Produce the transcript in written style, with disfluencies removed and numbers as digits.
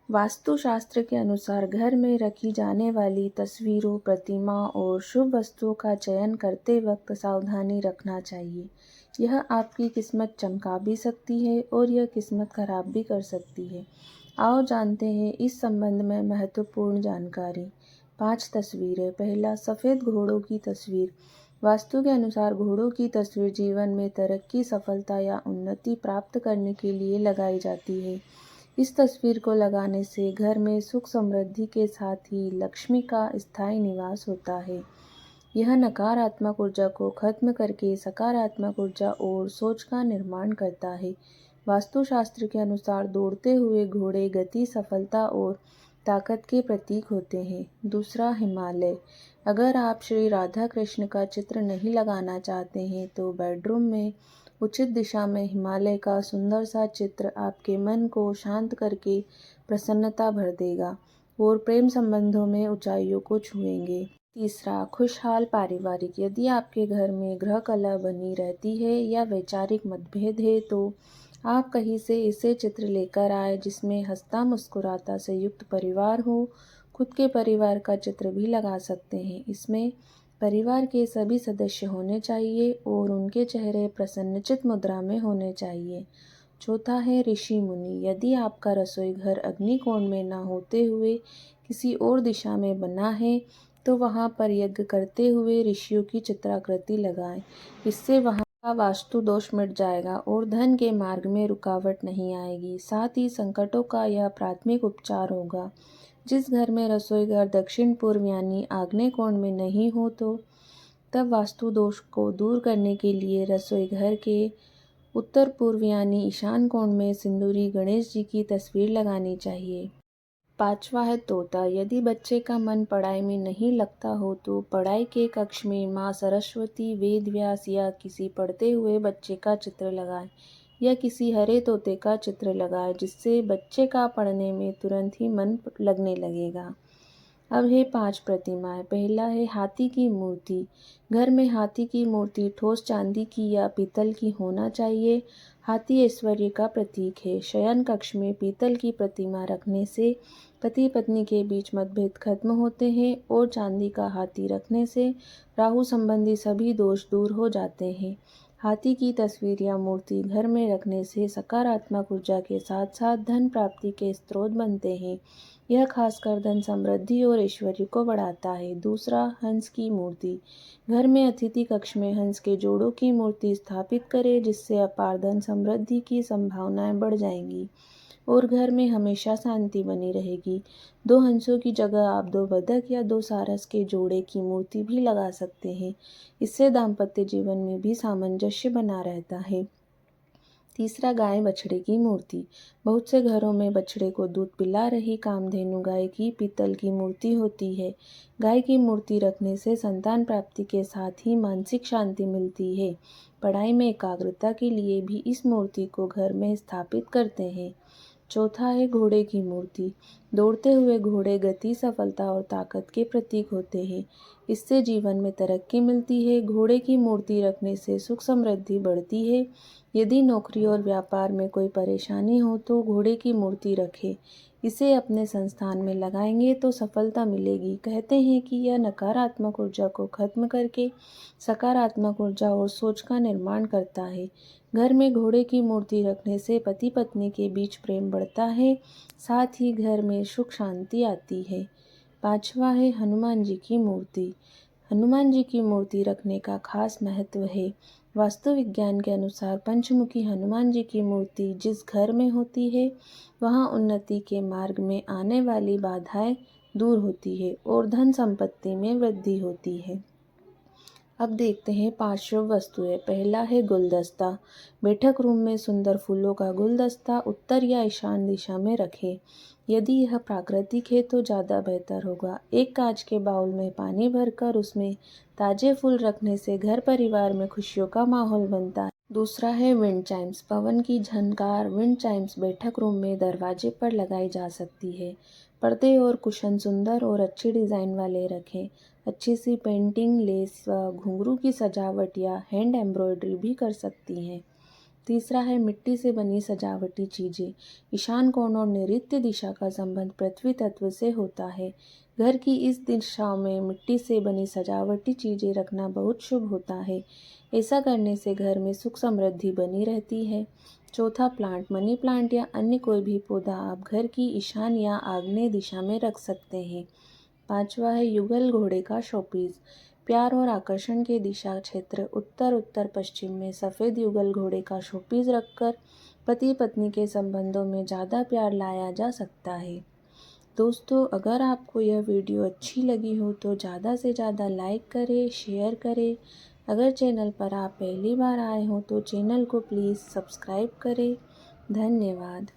वास्तुशास्त्र के अनुसार घर में रखी जाने वाली तस्वीरों, प्रतिमा और शुभ वस्तुओं का चयन करते वक्त सावधानी रखना चाहिए। यह आपकी किस्मत चमका भी सकती है और यह किस्मत खराब भी कर सकती है। आओ जानते हैं इस संबंध में महत्वपूर्ण जानकारी। 5 तस्वीरें। पहला, सफ़ेद घोड़ों की तस्वीर। वास्तु के अनुसार घोड़ों की तस्वीर जीवन में तरक्की, सफलता या उन्नति प्राप्त करने के लिए लगाई जाती है। इस तस्वीर को लगाने से घर में सुख समृद्धि के साथ ही लक्ष्मी का स्थायी निवास होता है। यह नकारात्मक ऊर्जा को खत्म करके सकारात्मक ऊर्जा और सोच का निर्माण करता है। वास्तुशास्त्र के अनुसार दौड़ते हुए घोड़े गति, सफलता और ताकत के प्रतीक होते हैं। दूसरा, हिमालय। अगर आप श्री राधा कृष्ण का चित्र नहीं लगाना चाहते हैं तो बेडरूम में उचित दिशा में हिमालय का सुंदर सा चित्र आपके मन को शांत करके प्रसन्नता भर देगा और प्रेम संबंधों में ऊंचाइयों को छुएंगे। तीसरा, खुशहाल पारिवारिक। यदि आपके घर में ग्रह कलह बनी रहती है या वैचारिक मतभेद है तो आप कहीं से ऐसे चित्र लेकर आए जिसमें हंसता मुस्कुराता संयुक्त परिवार हो। खुद के परिवार का चित्र भी लगा सकते हैं। इसमें परिवार के सभी सदस्य होने चाहिए और उनके चेहरे प्रसन्नचित मुद्रा में होने चाहिए। चौथा है ऋषि मुनि। यदि आपका रसोई घर अग्निकोण में न होते हुए किसी और दिशा में बना है तो वहां पर यज्ञ करते हुए ऋषियों की चित्राकृति लगाएं। इससे वहां का वास्तु दोष मिट जाएगा और धन के मार्ग में रुकावट नहीं आएगी। साथ ही संकटों का यह प्राथमिक उपचार होगा। जिस घर में रसोई घर दक्षिण पूर्व यानी आग्नेय कोण में नहीं हो तो तब वास्तु दोष को दूर करने के लिए रसोई घर के उत्तर पूर्व यानी ईशान कोण में सिंदूरी गणेश जी की तस्वीर लगानी चाहिए। पांचवा है तोता। यदि बच्चे का मन पढ़ाई में नहीं लगता हो तो पढ़ाई के कक्ष में माँ सरस्वती, वेद व्यास या किसी पढ़ते हुए बच्चे का चित्र लगाएं या किसी हरे तोते का चित्र लगाएं, जिससे बच्चे का पढ़ने में तुरंत ही मन लगने लगेगा। अब है 5 प्रतिमाएं। पहला है हाथी की मूर्ति। घर में हाथी की मूर्ति ठोस चांदी की या पीतल की होना चाहिए। हाथी ऐश्वर्य का प्रतीक है। शयन कक्ष में पीतल की प्रतिमा रखने से पति पत्नी के बीच मतभेद खत्म होते हैं और चांदी का हाथी रखने से राहु संबंधी सभी दोष दूर हो जाते हैं। हाथी की तस्वीर या मूर्ति घर में रखने से सकारात्मक ऊर्जा के साथ साथ धन प्राप्ति के स्रोत बनते हैं। यह खासकर धन समृद्धि और ऐश्वर्य को बढ़ाता है। दूसरा, हंस की मूर्ति। घर में अतिथि कक्ष में हंस के जोड़ों की मूर्ति स्थापित करें, जिससे अपार धन समृद्धि की संभावनाएं बढ़ जाएंगी और घर में हमेशा शांति बनी रहेगी। 2 हंसों की जगह आप 2 बतख या 2 सारस के जोड़े की मूर्ति भी लगा सकते हैं। इससे दाम्पत्य जीवन में भी सामंजस्य बना रहता है। तीसरा, गाय बछड़े की मूर्ति। बहुत से घरों में बछड़े को दूध पिला रही कामधेनु गाय की पीतल की मूर्ति होती है। गाय की मूर्ति रखने से संतान प्राप्ति के साथ ही मानसिक शांति मिलती है। पढ़ाई में एकाग्रता के लिए भी इस मूर्ति को घर में स्थापित करते हैं। चौथा है घोड़े की मूर्ति। दौड़ते हुए घोड़े गति, सफलता और ताकत के प्रतीक होते हैं। इससे जीवन में तरक्की मिलती है। घोड़े की मूर्ति रखने से सुख समृद्धि बढ़ती है। यदि नौकरी और व्यापार में कोई परेशानी हो तो घोड़े की मूर्ति रखें। इसे अपने संस्थान में लगाएंगे तो सफलता मिलेगी। कहते हैं कि यह नकारात्मक ऊर्जा को खत्म करके सकारात्मक ऊर्जा और सोच का निर्माण करता है। घर में घोड़े की मूर्ति रखने से पति पत्नी के बीच प्रेम बढ़ता है, साथ ही घर में सुख शांति आती है। पांचवा है हनुमान जी की मूर्ति। हनुमान जी की मूर्ति रखने का खास महत्व है। वास्तु विज्ञान के अनुसार पंचमुखी हनुमान जी की मूर्ति जिस घर में होती है वहां उन्नति के मार्ग में आने वाली बाधाएं दूर होती है और धन संपत्ति में वृद्धि होती है। अब देखते हैं 5 शुभ वस्तुएं। पहला है गुलदस्ता। बैठक रूम में सुंदर फूलों का गुलदस्ता उत्तर या ईशान दिशा में रखें। यदि यह प्राकृतिक है तो ज़्यादा बेहतर होगा। एक कांच के बाउल में पानी भरकर उसमें ताजे फूल रखने से घर परिवार में खुशियों का माहौल बनता है। दूसरा है विंड चाइम्स। पवन की झनकार विंड चाइम्स बैठक रूम में दरवाजे पर लगाई जा सकती है। पर्दे और कुशन सुंदर और अच्छी डिज़ाइन वाले रखें। अच्छी सी पेंटिंग, लेस व घुंघरू की सजावट या हैंड एम्ब्रॉयडरी भी कर सकती हैं। तीसरा है मिट्टी से बनी सजावटी चीज़ें। ईशान कोण और नैऋत्य दिशा का संबंध पृथ्वी तत्व से होता है। घर की इस दिशा में मिट्टी से बनी सजावटी चीज़ें रखना बहुत शुभ होता है। ऐसा करने से घर में सुख समृद्धि बनी रहती है। चौथा, प्लांट। मनी प्लांट या अन्य कोई भी पौधा आप घर की ईशान या आग्नेय दिशा में रख सकते हैं। पांचवा है युगल घोड़े का शोपीस। प्यार और आकर्षण के दिशा क्षेत्र उत्तर उत्तर पश्चिम में सफ़ेद युगल घोड़े का शोपीस रखकर पति पत्नी के संबंधों में ज़्यादा प्यार लाया जा सकता है। दोस्तों, अगर आपको यह वीडियो अच्छी लगी हो तो ज़्यादा से ज़्यादा लाइक करें, शेयर करें। अगर चैनल पर आप पहली बार आए हो तो चैनल को प्लीज़ सब्सक्राइब करें। धन्यवाद।